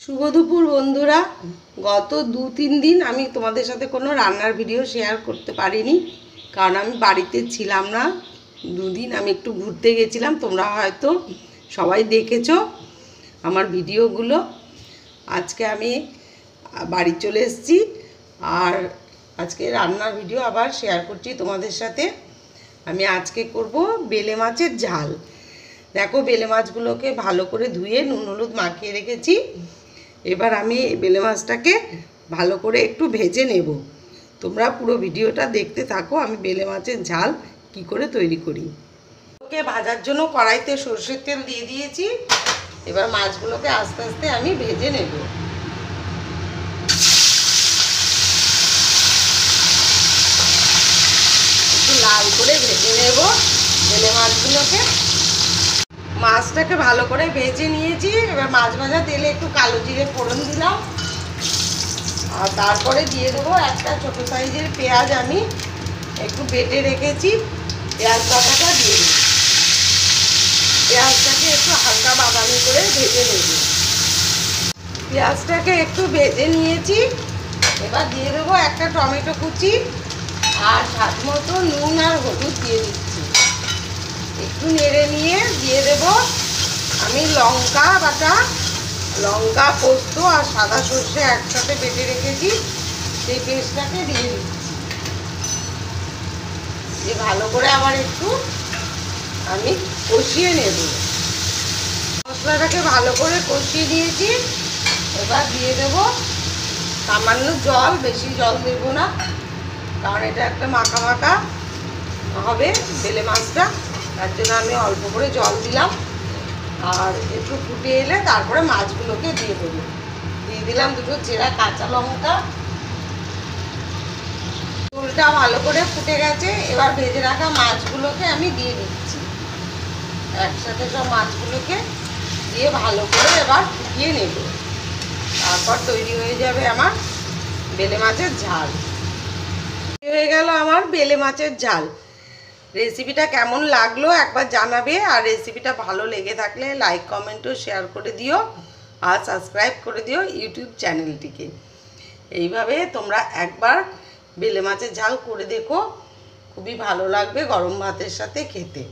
শুভ দুপুর বন্ধুরা। গত 2-3 দিন আমি তোমাদের সাথে কোনো রান্নার ভিডিও শেয়ার করতে পারিনি, কারণ আমি বাড়িতে ছিলাম না। 2 দিন আমি একটু ঘুরতে গেছিলাম, তোমরা হয়তো সবাই দেখেছো আমার ভিডিওগুলো। আজকে আমি বাড়ি চলে এসেছি আর আজকে রান্নার ভিডিও আবার শেয়ার করছি তোমাদের সাথে। আমি আজকে করব বেলে মাছের ঝাল। দেখো, বেলে মাছগুলোকে ভালো করে ধুয়ে নুন হলুদ মাখিয়ে রেখেছি। এবার আমি বেলে মাছটাকে ভালো করে একটু ভেজে নেব। তোমরা পুরো ভিডিওটা দেখতে থাকো, আমি বেলে মাছের ঝাল কি করে তৈরি করি। ওকে ভাজার জন্য কড়াইতে সরষের তেল দিয়ে দিয়েছি। এবার মাছগুলোকে আস্তে আস্তে আমি ভেজে নেব। একটু লাল করে ভেজে নেব বেলে মাছগুলোকে। মাছটাকে ভালো করে ভেজে নিয়েছি। এবার মাছ ভাজা তেলে একটু কালো জিরে ফোড়ন দিলাম, আর তারপরে দিয়ে দেবো একটা ছোটো সাইজের পেঁয়াজ আমি একটু বেটে রেখেছি। পেঁয়াজ বাটাটা দিয়ে দেবো। পেঁয়াজটাকে একটু হালকা বাদামি করে ভেজে নেব। পেঁয়াজটাকে একটু ভেজে নিয়েছি। এবার দিয়ে দেবো একটা টমেটো কুচি আর স্বাদ মতো নুন আর হলুদ দিয়ে দিচ্ছি। একটু নেড়ে নিয়ে দিয়ে দেব আমি লঙ্কা বাটা, লঙ্কা পোস্ত আর সাদা সর্ষে একসাথে বেটে রেখেছি, সেই পেস্টটাকে দিয়ে দিচ্ছি। দিয়ে ভালো করে আবার একটু আমি কষিয়ে নেব। মশলাটাকে ভালো করে কষিয়ে নিয়েছি। এবার দিয়ে দেব সামান্য জল, বেশি জল দেব না, কারণ এটা একটা মাখা মাখা হবে বেলে মাছটা, তার জন্য আমি অল্প করে জল দিলাম। আর একটু ফুটে এলে তারপরে মাছগুলোকে দিয়ে দেবো। দিয়ে দিলাম দুটো চেরা কাঁচা লঙ্কা। ঝোলটা ভালো করে ফুটে গেছে। এবার ভেজে রাখা মাছগুলোকে আমি দিয়ে দিচ্ছি। একসাথে সব মাছগুলোকে দিয়ে ভালো করে এবার ফুটিয়ে নেব। তারপর তৈরি হয়ে যাবে আমার বেলে মাছের ঝাল। হয়ে গেল আমার বেলে মাছের ঝাল। রেসিপিটা কেমন লাগলো একবার জানাবে, আর রেসিপিটা ভালো লেগে থাকলে লাইক কমেন্ট ও শেয়ার করে দিও, আর সাবস্ক্রাইব করে দিও ইউটিউব চ্যানেলটিকে। এইভাবে তোমরা একবার বেলে মাছের ঝাল করে দেখো, খুবই ভালো লাগবে গরম ভাতের সাথে খেতে।